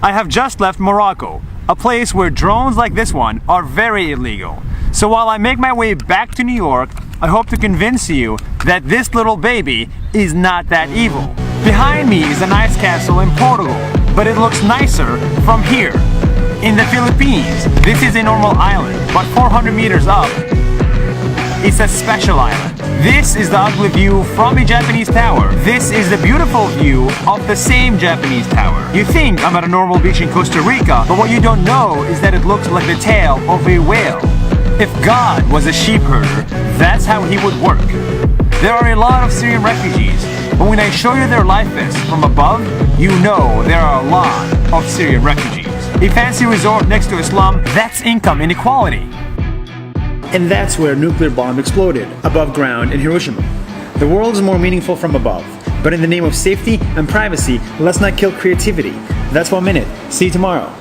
I have just left Morocco, a place where drones like this one are very illegal. So while I make my way back to New York, I hope to convince you that this little baby is not that evil. Behind me is an ice castle in Portugal, but it looks nicer from here. In the Philippines, this is a normal island, but 400 meters up, it's a special island. This is the ugly view from a Japanese tower. This is the beautiful view of the same Japanese tower. You think I'm at a normal beach in Costa Rica, but what you don't know is that it looks like the tail of a whale. If God was a sheep herder, that's how he would work. There are a lot of Syrian refugees, but when I show you their life vests from above, you know there are a lot of Syrian refugees. A fancy resort next to Islam, that's income inequality. And that's where a nuclear bomb exploded, above ground in Hiroshima. The world is more meaningful from above, but in the name of safety and privacy, let's not kill creativity. That's 1 minute. See you tomorrow.